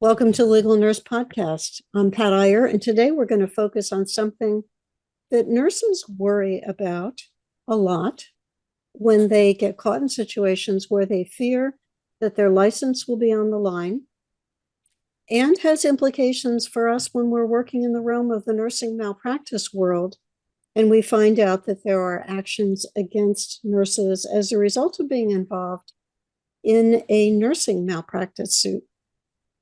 Welcome to Legal Nurse Podcast. I'm Pat Iyer, and today we're going to focus on something that nurses worry about a lot when they get caught in situations where they fear that their license will be on the line, and has implications for us when we're working in the realm of the nursing malpractice world and we find out that there are actions against nurses as a result of being involved in a nursing malpractice suit.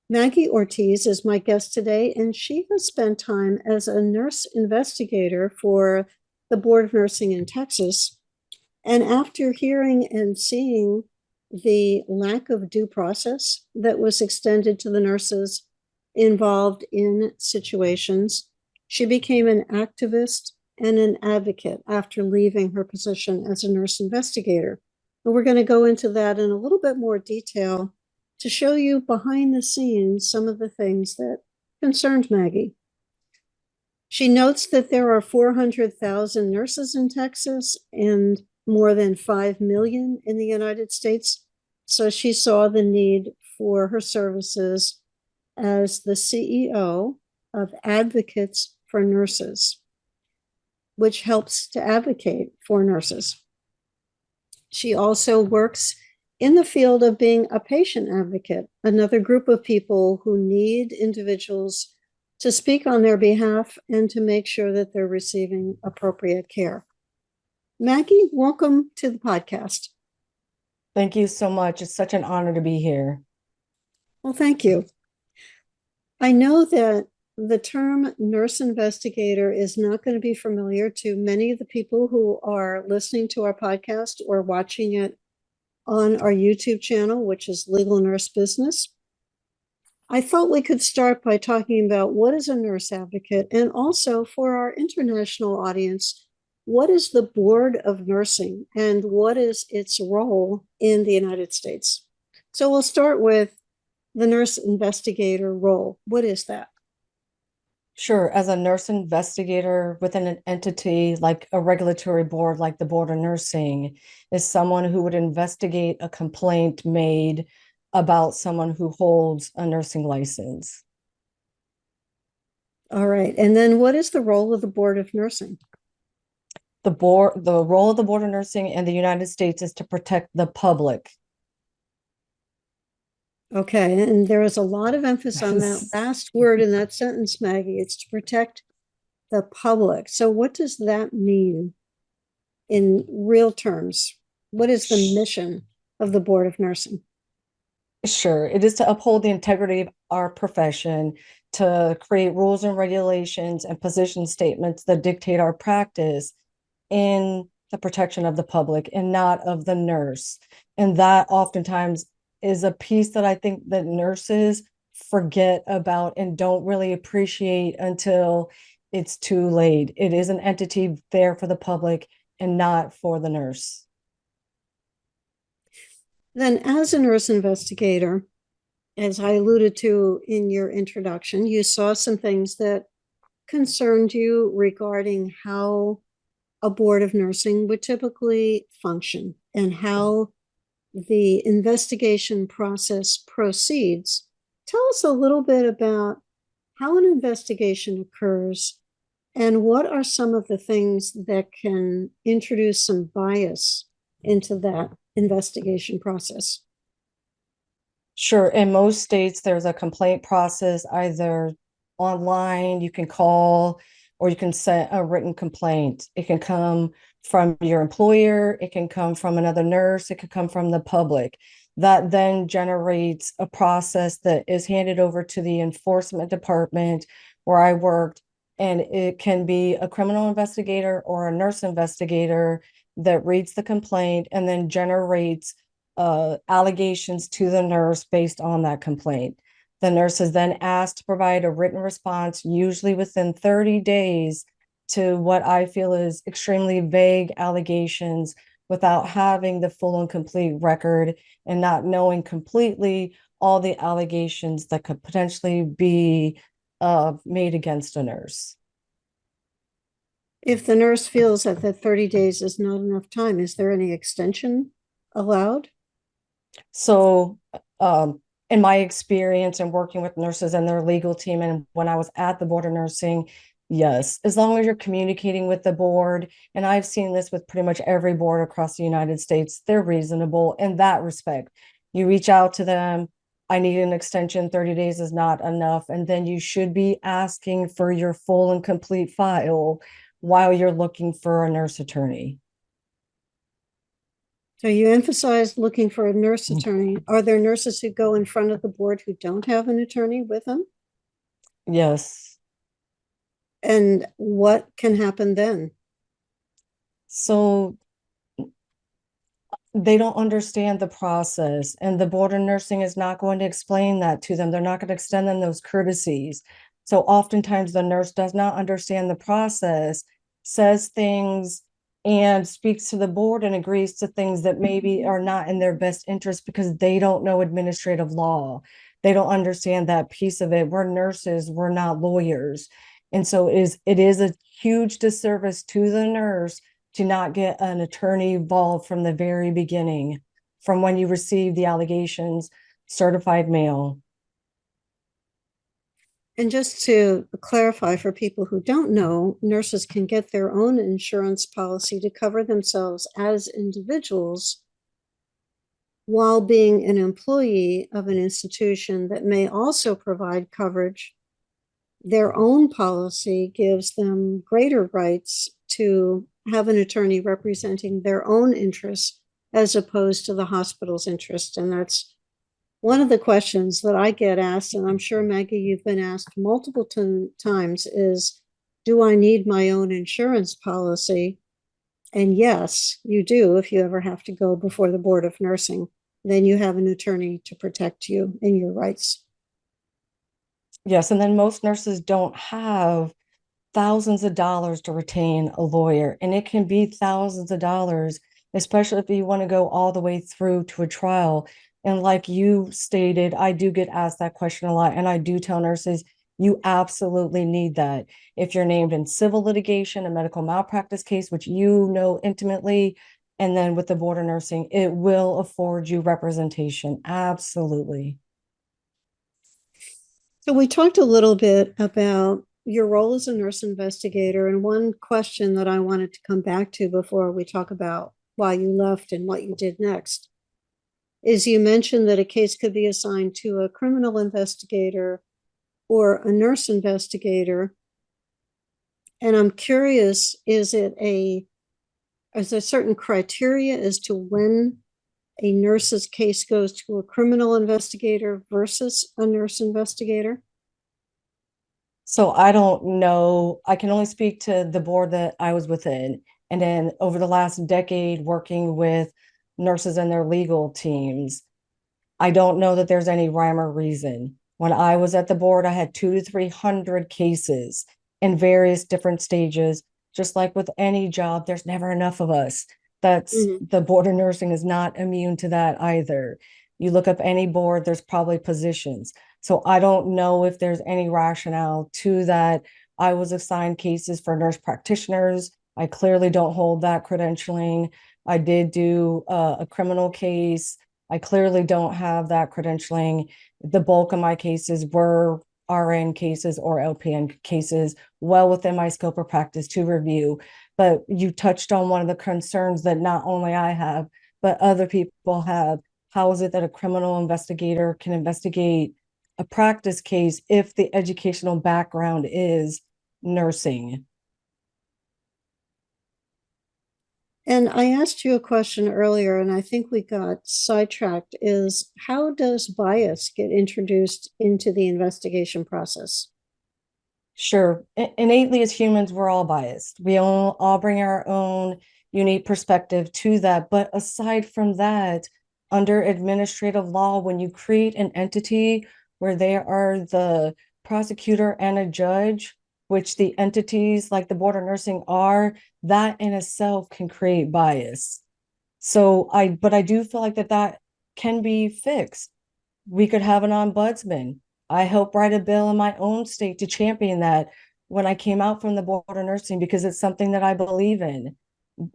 Maggie Ortiz is my guest today, and she has spent time as a nurse investigator for the Board of Nursing in Texas. And after hearing and seeing the lack of due process that was extended to the nurses involved in situations, she became an activist and an advocate after leaving her position as a nurse investigator. And we're going to go into that in a little bit more detail to show you behind the scenes some of the things that concerned Maggie. She notes that there are 400,000 nurses in Texas and more than 5 million in the United States. So she saw the need for her services as the CEO of Advocates for Nurses, which helps to advocate for nurses. She also works in the field of being a patient advocate, another group of people who need individuals to speak on their behalf and to make sure that they're receiving appropriate care. Maggie, welcome to the podcast. Thank you so much. It's such an honor to be here. Well, thank you. I know that the term nurse investigator is not going to be familiar to many of the people who are listening to our podcast or watching it on our YouTube channel, which is Legal Nurse Business. I thought we could start by talking about what is a nurse advocate, and also for our international audience, what is the Board of Nursing and what is its role in the United States? So we'll start with the nurse investigator role. What is that? Sure. As a nurse investigator within an entity like a regulatory board, like the Board of Nursing, is someone who would investigate a complaint made about someone who holds a nursing license. All right. And then what is the role of the Board of Nursing? The role of the Board of Nursing in the United States is to protect the public. Okay, and there is a lot of emphasis on that last word in that sentence, Maggie. It's to protect the public. So what does that mean in real terms? What is the mission of the Board of Nursing? Sure. It is to uphold the integrity of our profession, to create rules and regulations and position statements that dictate our practice in the protection of the public and not of the nurse. And that oftentimes is a piece that I think that nurses forget about and don't really appreciate until it's too late. It is an entity there for the public and not for the nurse. Then, as a nurse investigator, as I alluded to in your introduction, you saw some things that concerned you regarding how a board of nursing would typically function and how the investigation process proceeds. Tell us a little bit about how an investigation occurs and what are some of the things that can introduce some bias into that investigation process. Sure. In most states, there's a complaint process, either online, you can call, or you can send a written complaint. It can come from your employer, it can come from another nurse, it could come from the public. That then generates a process that is handed over to the enforcement department where I worked, and it can be a criminal investigator or a nurse investigator that reads the complaint and then generates allegations to the nurse based on that complaint. The nurse is then asked to provide a written response, usually within 30 days, to what I feel is extremely vague allegations without having the full and complete record and not knowing completely all the allegations that could potentially be made against a nurse. If the nurse feels that the 30 days is not enough time, is there any extension allowed? So in my experience and working with nurses and their legal team, and when I was at the board of nursing, yes, as long as you're communicating with the board, and I've seen this with pretty much every board across the United States, they're reasonable in that respect. You reach out to them, I need an extension, 30 days is not enough, and then you should be asking for your full and complete file while you're looking for a nurse attorney. So you emphasized looking for a nurse attorney. Are there nurses who go in front of the board who don't have an attorney with them? Yes. And what can happen then? So they don't understand the process, and the board of nursing is not going to explain that to them. They're not going to extend them those courtesies. So oftentimes the nurse does not understand the process, says things and speaks to the board and agrees to things that maybe are not in their best interest because they don't know administrative law. They don't understand that piece of it. We're nurses, we're not lawyers. And so it is a huge disservice to the nurse to not get an attorney involved from the very beginning, from when you receive the allegations, certified mail. And just to clarify for people who don't know, nurses can get their own insurance policy to cover themselves as individuals while being an employee of an institution that may also provide coverage. Their own policy gives them greater rights to have an attorney representing their own interests as opposed to the hospital's interest. And that's one of the questions that I get asked, and I'm sure, Maggie, you've been asked multiple times, is, do I need my own insurance policy? And yes, you do. If you ever have to go before the Board of Nursing, then you have an attorney to protect you and your rights. Yes, and then most nurses don't have thousands of dollars to retain a lawyer, and it can be thousands of dollars, especially if you want to go all the way through to a trial. And like you stated, I do get asked that question a lot, and I do tell nurses, you absolutely need that. If you're named in civil litigation, a medical malpractice case, which you know intimately, and then with the board of nursing, it will afford you representation. Absolutely. So we talked a little bit about your role as a nurse investigator, and one question that I wanted to come back to before we talk about why you left and what you did next is you mentioned that a case could be assigned to a criminal investigator or a nurse investigator. And I'm curious, is there certain criteria as to when a nurse's case goes to a criminal investigator versus a nurse investigator? So I don't know. I can only speak to the board that I was within. And then over the last decade, working with nurses and their legal teams, I don't know that there's any rhyme or reason. When I was at the board, I had 200 to 300 cases in various different stages. Just like with any job, there's never enough of us. That's the board of nursing is not immune to that either. You look up any board, there's probably positions. So I don't know if there's any rationale to that. I was assigned cases for nurse practitioners. I clearly don't hold that credentialing. I did do a criminal case. I clearly don't have that credentialing. The bulk of my cases were RN cases or LPN cases, well within my scope of practice to review. But you touched on one of the concerns that not only I have, but other people have. How is it that a criminal investigator can investigate a practice case if the educational background is nursing? And I asked you a question earlier, and I think we got sidetracked, is how does bias get introduced into the investigation process? Sure. Innately, as humans, we're all biased. We all bring our own unique perspective to that. But aside from that, under administrative law, when you create an entity where they are the prosecutor and a judge, which the entities like the board of nursing are, that in itself can create bias. But I do feel like that can be fixed. We could have an ombudsman. I helped write a bill in my own state to champion that when I came out from the board of nursing because it's something that I believe in.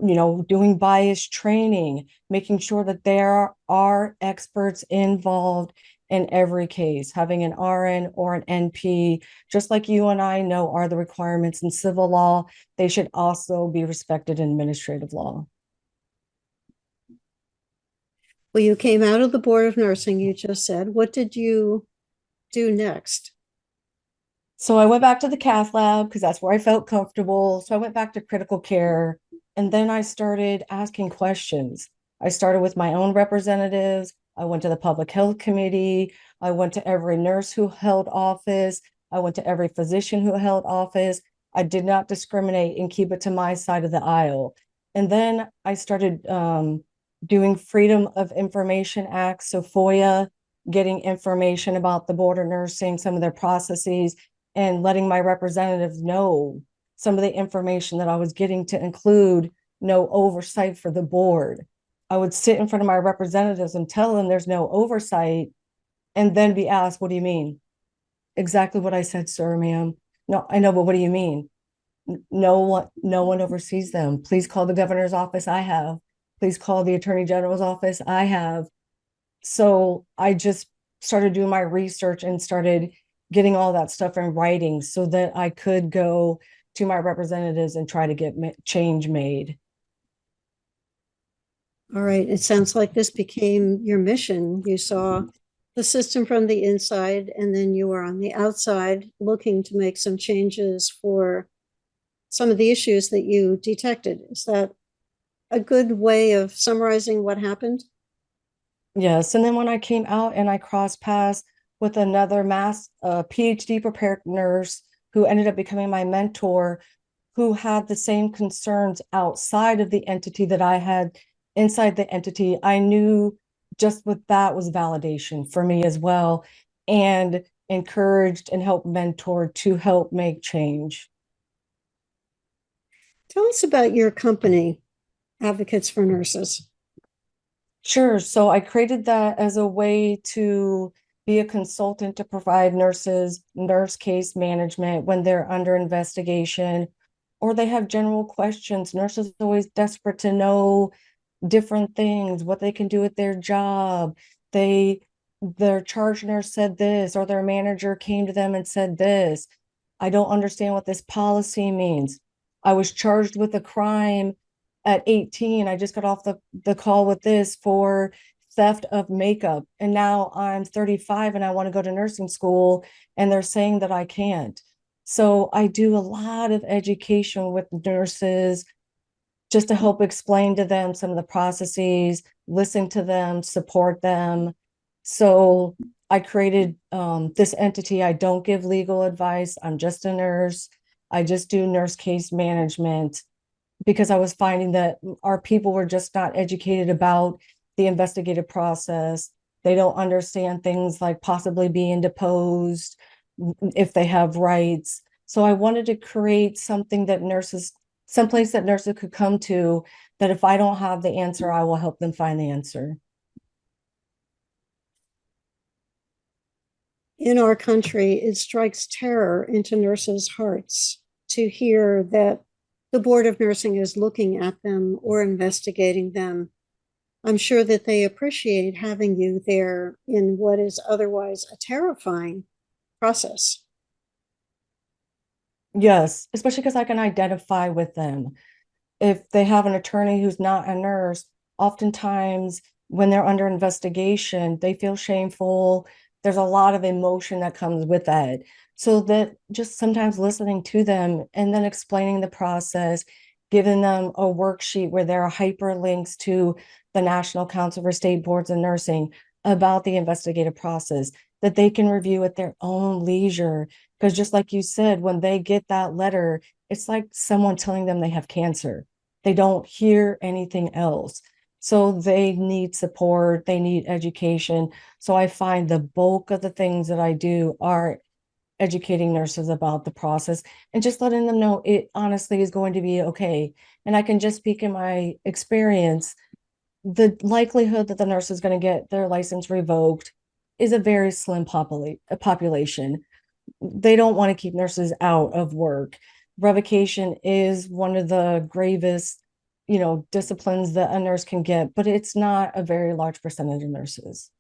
doing bias training, making sure that there are experts involved in every case, having an RN or an NP, just like you and I know are the requirements in civil law, they should also be respected in administrative law. Well, you came out of the Board of Nursing, you just said. What did you do next? So I went back to the cath lab because that's where I felt comfortable. So I went back to critical care, and then I started asking questions. I started with my own representatives. I went to the public health committee. I went to every nurse who held office. I went to every physician who held office. I did not discriminate and keep it to my side of the aisle. And then I started doing Freedom of Information Act, so FOIA, getting information about the Board of Nursing, some of their processes, and letting my representatives know some of the information that I was getting, to include no oversight for the board. I would sit in front of my representatives and tell them there's no oversight, and then be asked, what do you mean? Exactly what I said, sir, ma'am. No, I know, but what do you mean? No one oversees them. Please call the governor's office. I have. Please call the attorney general's office. I have. So I just started doing my research and started getting all that stuff in writing so that I could go to my representatives and try to get change made. All right. It sounds like this became your mission. You saw the system from the inside, and then you were on the outside looking to make some changes for some of the issues that you detected. Is that a good way of summarizing what happened? Yes. And then when I came out and I crossed paths with another PhD prepared nurse who ended up becoming my mentor, who had the same concerns outside of the entity that I had inside the entity, I knew just what that was validation for me as well, and encouraged and helped mentor to help make change. Tell us about your company, Advocates for Nurses. Sure. So I created that as a way to be a consultant to provide nurses nurse case management when they're under investigation or they have general questions. Nurses are always desperate to know different things, what they can do at their job. Their charge nurse said this, or their manager came to them and said this. I don't understand what this policy means. I was charged with a crime at 18. I just got off the call with this for theft of makeup. And now I'm 35 and I want to go to nursing school, and they're saying that I can't. So I do a lot of education with nurses just to help explain to them some of the processes, listen to them, support them. So I created this entity. I don't give legal advice. I'm just a nurse. I just do nurse case management, because I was finding that our people were just not educated about the investigative process. They don't understand things like possibly being deposed if they have rights. So I wanted to create something that someplace that nurses could come to, that if I don't have the answer, I will help them find the answer. In our country, it strikes terror into nurses' hearts to hear that the Board of Nursing is looking at them or investigating them. I'm sure that they appreciate having you there in what is otherwise a terrifying process. Yes, especially because I can identify with them. If they have an attorney who's not a nurse, oftentimes when they're under investigation, they feel shameful. There's a lot of emotion that comes with that. So that just sometimes listening to them and then explaining the process, giving them a worksheet where there are hyperlinks to the National Council for State Boards of Nursing about the investigative process that they can review at their own leisure. Because just like you said, when they get that letter, it's like someone telling them they have cancer. They don't hear anything else. So they need support, they need education. So I find the bulk of the things that I do are educating nurses about the process and just letting them know it honestly is going to be okay. And I can just speak in my experience, the likelihood that the nurse is going to get their license revoked is a very slim population. They don't want to keep nurses out of work. Revocation is one of the gravest, disciplines that a nurse can get, but it's not a very large percentage of nurses.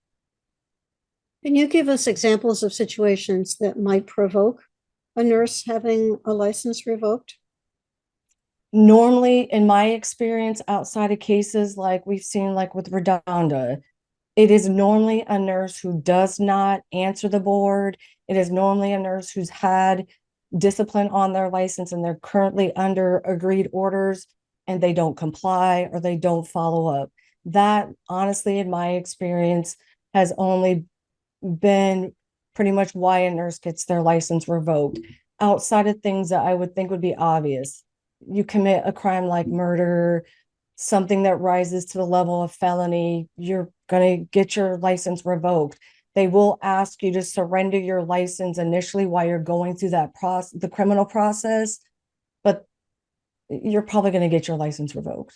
Can you give us examples of situations that might provoke a nurse having a license revoked? Normally, in my experience, outside of cases like we've seen, like with Redonda, it is normally a nurse who does not answer the board. It is normally a nurse who's had discipline on their license and they're currently under agreed orders and they don't comply or they don't follow up. That, honestly, in my experience, has only been pretty much why a nurse gets their license revoked. Outside of things that I would think would be obvious, you commit a crime like murder, something that rises to the level of felony, you're going to get your license revoked. They will ask you to surrender your license initially while you're going through that process, the criminal process, but you're probably going to get your license revoked.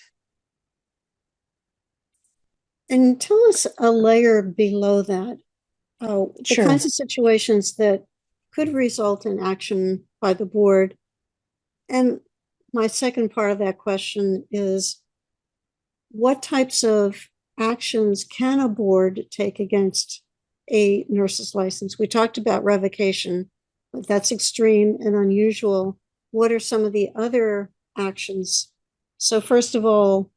And tell us a layer below that, the Sure. kinds of situations that could result in action by the board. And my second part of that question is, what types of actions can a board take against a nurse's license? We talked about revocation, but that's extreme and unusual. What are some of the other actions? So first of all,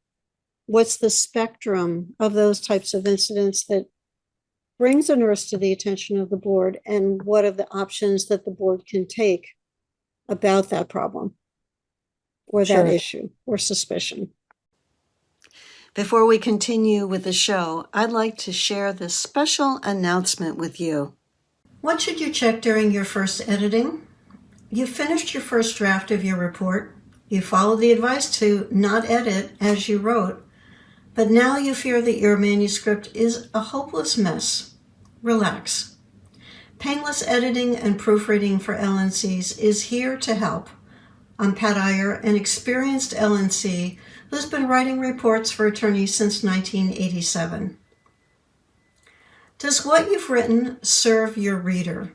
what's the spectrum of those types of incidents that brings a nurse to the attention of the board, and what are the options that the board can take about that problem or that issue or suspicion? Before we continue with the show, I'd like to share this special announcement with you. What should you check during your first editing? You finished your first draft of your report. You followed the advice to not edit as you wrote, but now you fear that your manuscript is a hopeless mess. Relax. Painless editing and proofreading for LNCs is here to help. I'm Pat Iyer, an experienced LNC who's been writing reports for attorneys since 1987. Does what you've written serve your reader?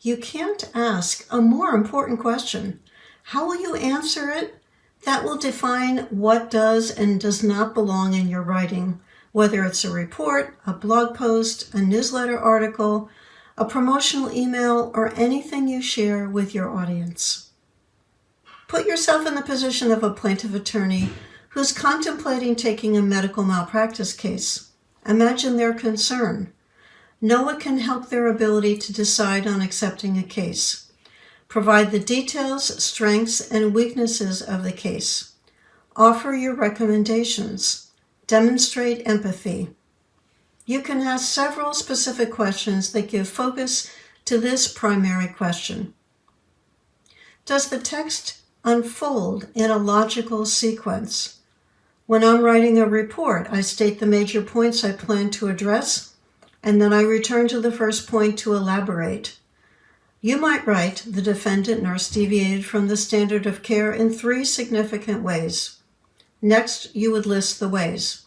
You can't ask a more important question. How will you answer it? That will define what does and does not belong in your writing, whether it's a report, a blog post, a newsletter article, a promotional email, or anything you share with your audience. Put yourself in the position of a plaintiff attorney who's contemplating taking a medical malpractice case. Imagine their concern. Know what can help their ability to decide on accepting a case. Provide the details, strengths, and weaknesses of the case. Offer your recommendations. Demonstrate empathy. You can ask several specific questions that give focus to this primary question. Does the text unfold in a logical sequence? When I'm writing a report, I state the major points I plan to address, and then I return to the first point to elaborate. You might write, the defendant nurse deviated from the standard of care in 3 significant ways. Next, you would list the ways.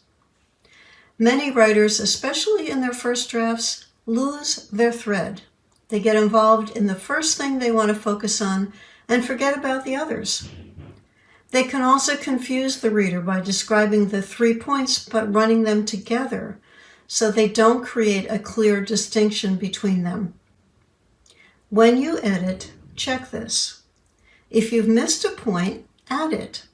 Many writers, especially in their first drafts, lose their thread. They get involved in the first thing they want to focus on and forget about the others. They can also confuse the reader by describing the 3 points but running them together, so they don't create a clear distinction between them. When you edit, check this. If you've missed a point, add it.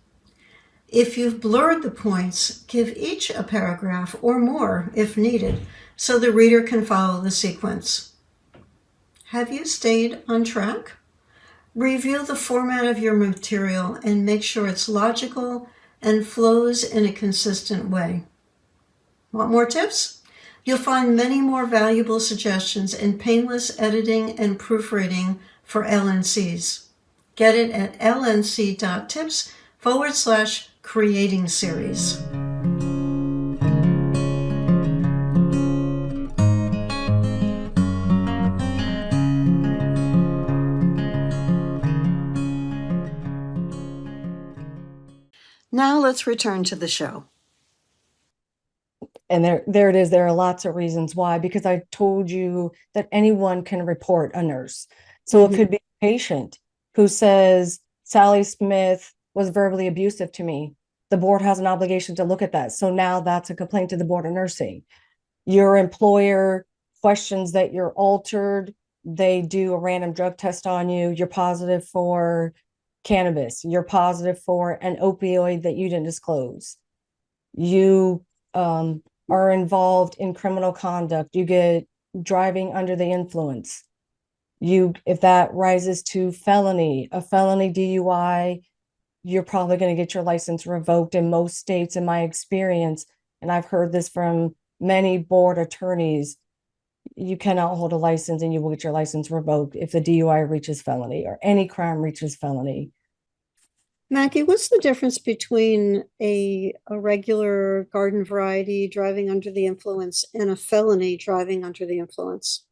If you've blurred the points, give each a paragraph or more if needed, so the reader can follow the sequence. Have you stayed on track? Review the format of your material and make sure it's logical and flows in a consistent way. Want more tips? You'll find many more valuable suggestions in painless editing and proofreading for LNCs. Get it at lnc.tips/creating series. Now let's return to the show. And there it is. There are lots of reasons why, because I told you that anyone can report a nurse. So it could be a patient who says, Sally Smith was verbally abusive to me. the board has an obligation to look at that. So now that's a complaint to the Board of Nursing. Your employer questions that you're altered, they do a random drug test on you, you're positive for cannabis, you're positive for an opioid that you didn't disclose. You are involved in criminal conduct, you get driving under the influence. If that rises to felony, a felony DUI, you're probably going to get your license revoked in most states, in my experience. And I've heard this from many board attorneys. You cannot hold a license and you will get your license revoked if the DUI reaches felony or any crime reaches felony. Maggie, what's the difference between a regular garden variety driving under the influence and a felony driving under the influence?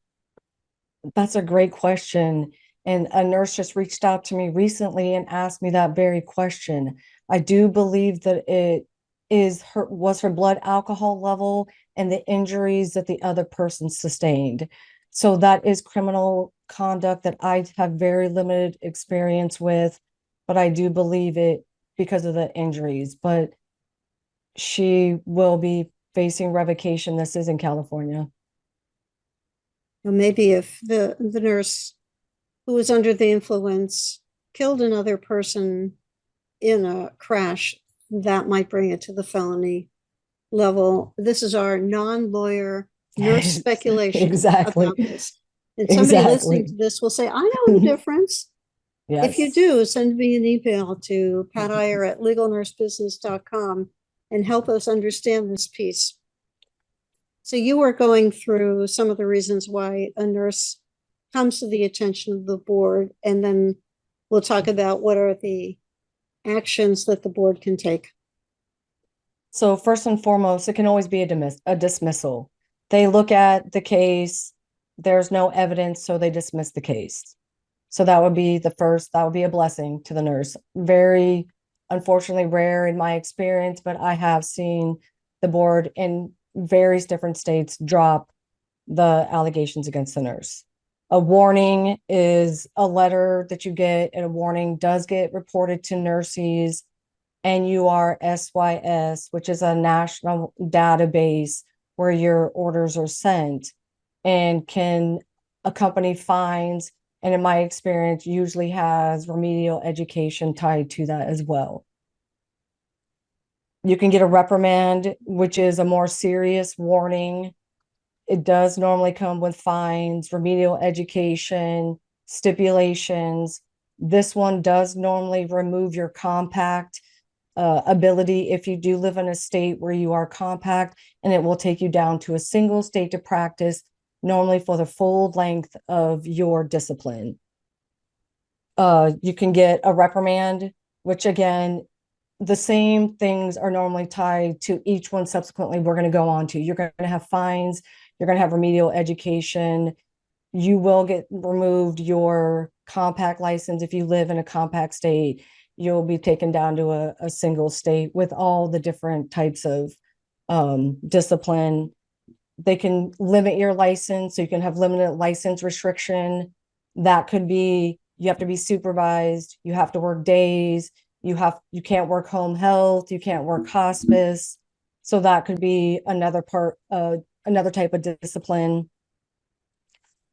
That's a great question. And a nurse just reached out to me recently and asked me that very question. I do believe that it was her blood alcohol level and the injuries that the other person sustained. So that is criminal conduct that I have very limited experience with, but I do believe it because of the injuries. But she will be facing revocation. This is in California. Well, maybe if the nurse who was under the influence killed another person in a crash, that might bring it to the felony level. This is our non-lawyer nurse speculation Exactly. about this. And somebody listening Exactly. to this will say, I know the difference. Yes. If you do, send me an email to patiyer@legalnursebusiness.com and help us understand this piece. So you were going through some of the reasons why a nurse comes to the attention of the board, and then we'll talk about what are the actions that the board can take. So first and foremost, it can always be a dismissal. They look at the case, there's no evidence, so they dismiss the case. So that would be that would be a blessing to the nurse. Very unfortunately rare in my experience, but I have seen the board in various different states drop the allegations against the nurse. A warning is a letter that you get, and a warning does get reported to nurses. NURSYS, which is a national database where your orders are sent, and can accompany fines. And in my experience, usually has remedial education tied to that as well. You can get a reprimand, which is a more serious warning. It does normally come with fines, remedial education, stipulations. This one does normally remove your compact ability if you do live in a state where you are compact, and it will take you down to a single state to practice, normally for the full length of your discipline. You can get a reprimand, which again, the same things are normally tied to each one subsequently we're going to go on to. You're going to have fines, you're going to have remedial education, you will get removed your compact license. If you live in a compact state, you'll be taken down to a single state with all the different types of discipline. They can limit your license, so you can have limited license restriction. That could be, you have to be supervised, you have to work days, you can't work home health, you can't work hospice. So that could be another type of discipline.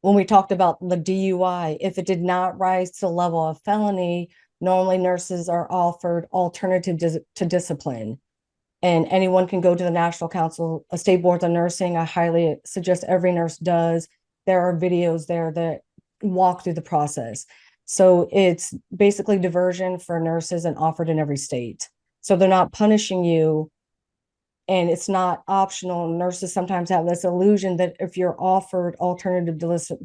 When we talked about the DUI, if it did not rise to the level of felony, normally nurses are offered alternative to discipline. And anyone can go to the National Council of State Boards of Nursing. I highly suggest every nurse does. There are videos there that walk through the process. So it's basically diversion for nurses and offered in every state. So they're not punishing you, and it's not optional. Nurses sometimes have this illusion that if you're offered alternative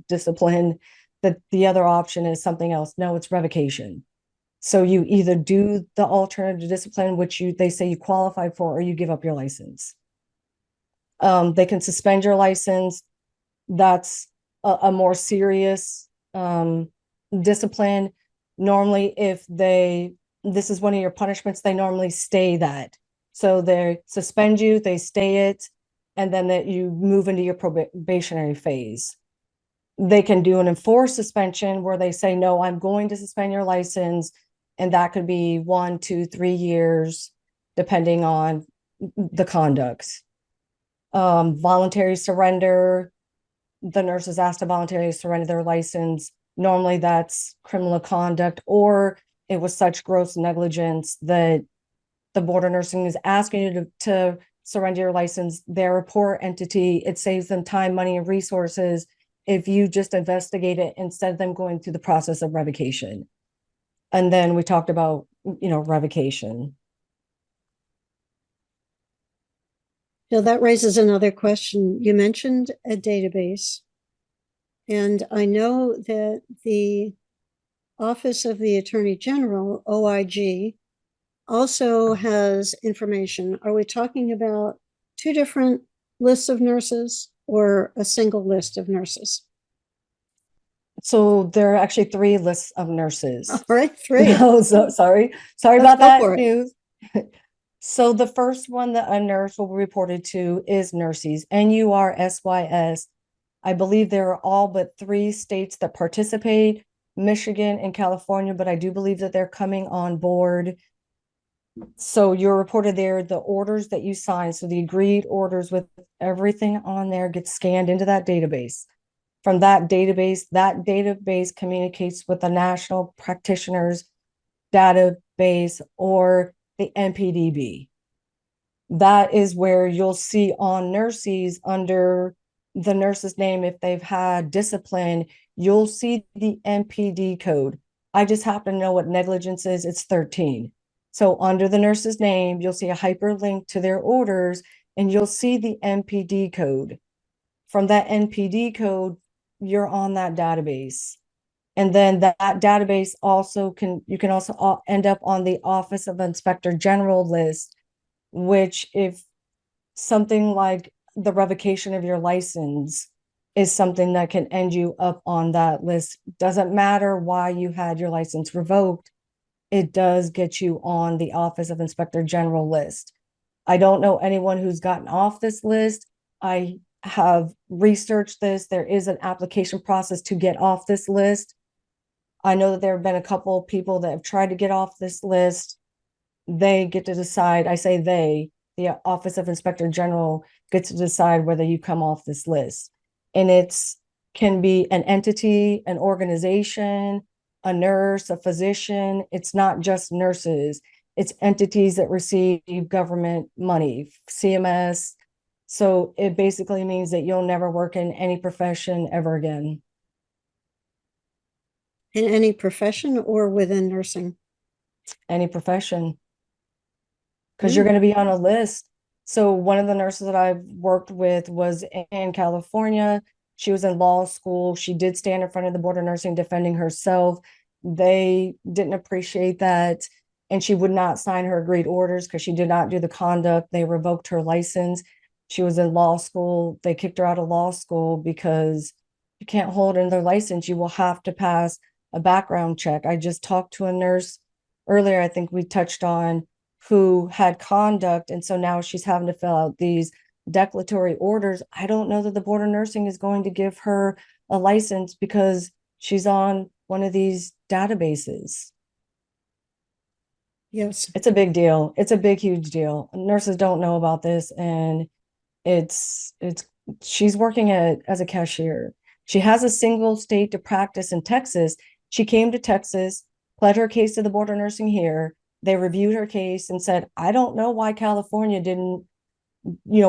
discipline, that the other option is something else. No, it's revocation. So you either do the alternative discipline, which they say you qualify for, or you give up your license. They can suspend your license. That's a more serious discipline. Normally, if this is one of your punishments, they normally stay that. So they suspend you, they stay it, and then that you move into your probationary phase. They can do an enforced suspension where they say, no, I'm going to suspend your license. And that could be 1, 2, 3 years. depending on the conduct. Voluntary surrender, the nurse is asked to voluntarily surrender their license. Normally that's criminal conduct, or it was such gross negligence that the board of nursing is asking you to surrender your license. They're a poor entity. It saves them time, money, and resources if you just investigate it instead of them going through the process of revocation. And then we talked about, revocation. So that raises another question. You mentioned a database, and I know that the Office of the Attorney General, OIG, also has information. Are we talking about two different lists of nurses or a single list of nurses? So there are actually 3 lists of nurses. All right, 3. Oh, so sorry Let's about go that for it. news. So the first one that a nurse will be reported to is nurses, NURSYS. I believe there are all but 3 states that participate, Michigan and California, but I do believe that they're coming on board. So you're reported there, the orders that you sign, so the agreed orders with everything on there gets scanned into that database. From that database communicates with the National Practitioners Database, or the NPDB. That is where you'll see on nurses, under the nurse's name, if they've had discipline, you'll see the NPD code. I just happen to know what negligence is. It's 13. So under the nurse's name, you'll see a hyperlink to their orders, and you'll see the NPD code. From that NPD code, you're on that database. And then that database you can also end up on the Office of Inspector General list, which, if something like the revocation of your license is something that can end you up on that list. Doesn't matter why you had your license revoked, it does get you on the Office of Inspector General list. I don't know anyone who's gotten off this list. I have researched this. There is an application process to get off this list. I know that there have been a couple of people that have tried to get off this list. They get to decide. I say the Office of Inspector General gets to decide whether you come off this list. And can be an entity, an organization, a nurse, a physician. It's not just nurses. It's entities that receive government money, CMS. So it basically means that you'll never work in any profession ever again. In any profession or within nursing? Any profession. Because you're going to be on a list. So one of the nurses that I've worked with was in California. She was in law school. She did stand in front of the Board of Nursing defending herself. They didn't appreciate that. And she would not sign her agreed orders because she did not do the conduct. They revoked her license. She was in law school. They kicked her out of law school because you can't hold another license. You will have to pass a background check. I just talked to a nurse earlier, I think we touched on, who had conduct. And so now she's having to fill out these declaratory orders. I don't know that the Board of Nursing is going to give her a license because she's on one of these databases. Yes. It's a big deal. It's a big, huge deal. Nurses don't know about this. And she's working as a cashier. She has a single state to practice in Texas. She came to Texas, pled her case to the Board of Nursing here. They reviewed her case and said, I don't know why California didn't,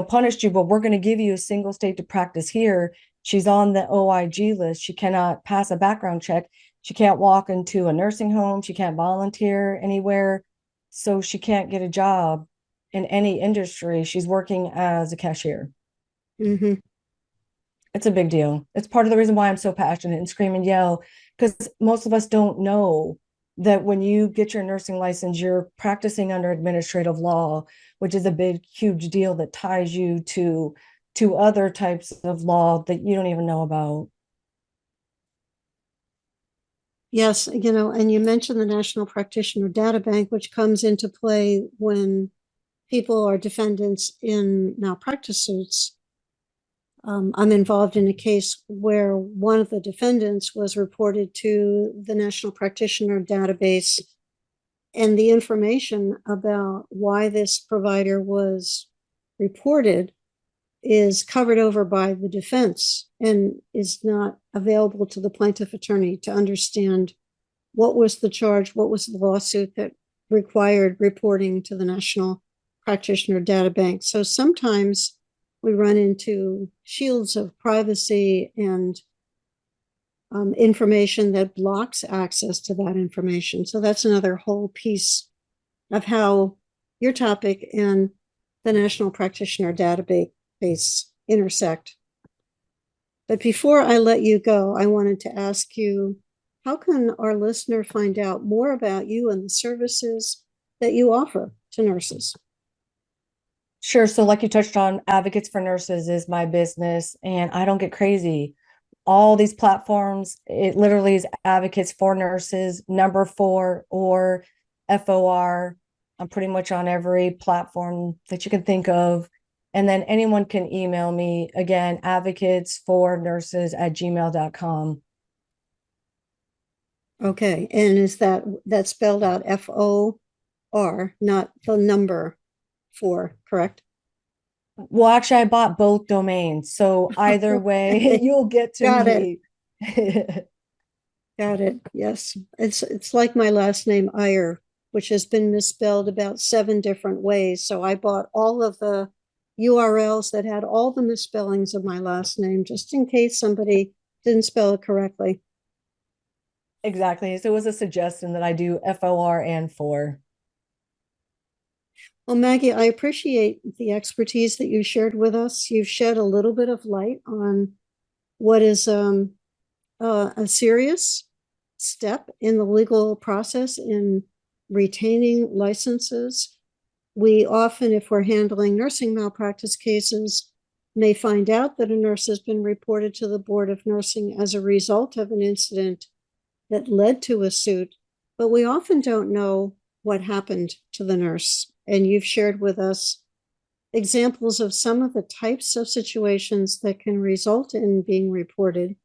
punish you, but we're going to give you a single state to practice here. She's on the OIG list. She cannot pass a background check. She can't walk into a nursing home. She can't volunteer anywhere. So she can't get a job in any industry. She's working as a cashier. Mm-hmm. It's a big deal. It's part of the reason why I'm so passionate and scream and yell, because most of us don't know that when you get your nursing license, you're practicing under administrative law, which is a big, huge deal that ties you to other types of law that you don't even know about. Yes, and you mentioned the National Practitioner Data Bank, which comes into play when people are defendants in malpractice suits. I'm involved in a case where one of the defendants was reported to the National Practitioner Database And the information about why this provider was reported is covered over by the defense and is not available to the plaintiff attorney to understand what was the charge, what was the lawsuit that required reporting to the National Practitioner Data Bank. So sometimes we run into shields of privacy and information that blocks access to that information. So that's another whole piece of how your topic and the National Practitioner Database intersect. But before I let you go, I wanted to ask you, how can our listener find out more about you and the services that you offer to nurses? Sure. So, like you touched on, Advocates for Nurses is my business, and I don't get crazy. All these platforms, it literally is Advocates for Nurses, number 4, or FOR. I'm pretty much on every platform that you can think of. And then anyone can email me, again, advocatesfornurses@gmail.com. Okay, and is that spelled out FOR, not the number 4, correct? Well, actually, I bought both domains. So either way, you'll get to Got me. Got it. Yes. It's like my last name, Iyer, which has been misspelled about 7 different ways. So I bought all of the URLs that had all the misspellings of my last name, just in case somebody didn't spell it correctly. Exactly. So it was a suggestion that I do FOR and 4. Well, Maggie, I appreciate the expertise that you shared with us. You've shed a little bit of light on what is a serious step in the legal process in retaining licenses. We often, if we're handling nursing malpractice cases, may find out that a nurse has been reported to the Board of Nursing as a result of an incident that led to a suit, but we often don't know what happened to the nurse. And you've shared with us examples of some of the types of situations that can result in being reported,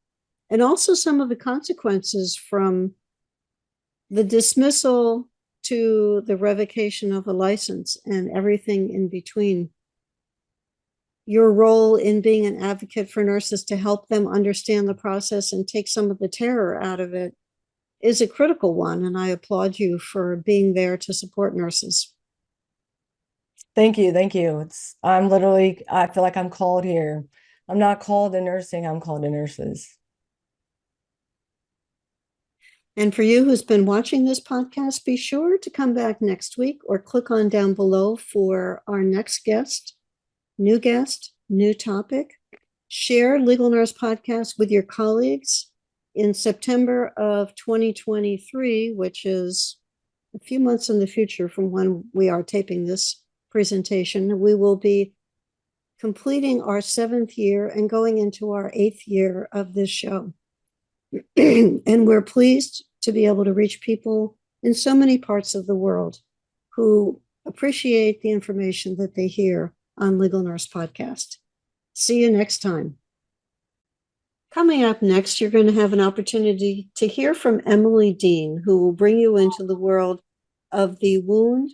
and also some of the consequences from the dismissal to the revocation of a license and everything in between. Your role in being an advocate for nurses to help them understand the process and take some of the terror out of it is a critical one, and I applaud you for being there to support nurses. Thank you. Thank you. I feel like I'm called here. I'm not called to nursing, I'm called to nurses. And for you who's been watching this podcast, be sure to come back next week or click on down below for our next guest, new topic. Share Legal Nurse Podcast with your colleagues. In September of 2023, which is a few months in the future from when we are taping this presentation, we will be completing our 7th year and going into our 8th year of this show. And we're pleased to be able to reach people in so many parts of the world who appreciate the information that they hear on Legal Nurse Podcast. See you next time. Coming up next, you're going to have an opportunity to hear from Emily Dean, who will bring you into the world of the wound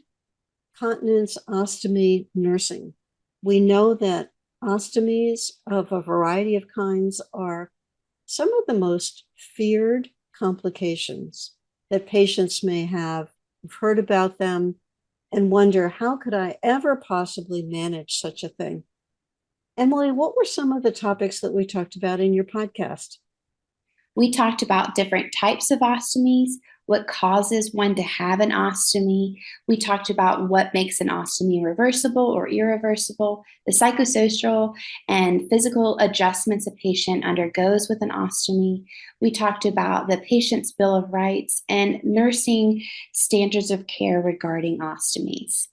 continence ostomy nursing. We know that ostomies of a variety of kinds are some of the most feared complications that patients may have. We've heard about them and wonder, how could I ever possibly manage such a thing? Emily, what were some of the topics that we talked about in your podcast? We talked about different types of ostomies, what causes one to have an ostomy. We talked about what makes an ostomy reversible or irreversible, the psychosocial and physical adjustments a patient undergoes with an ostomy. We talked about the patient's Bill of Rights and nursing standards of care regarding ostomies.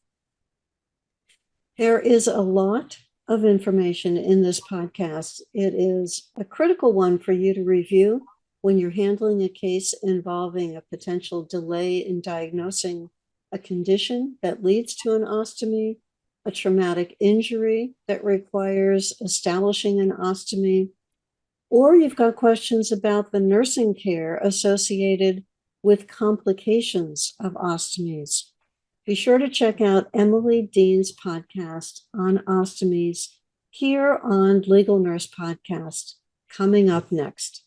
There is a lot of information in this podcast. It is a critical one for you to review when you're handling a case involving a potential delay in diagnosing a condition that leads to an ostomy, a traumatic injury that requires establishing an ostomy, or you've got questions about the nursing care associated with complications of ostomies. Be sure to check out Emily Dean's podcast on ostomies here on Legal Nurse Podcast, coming up next.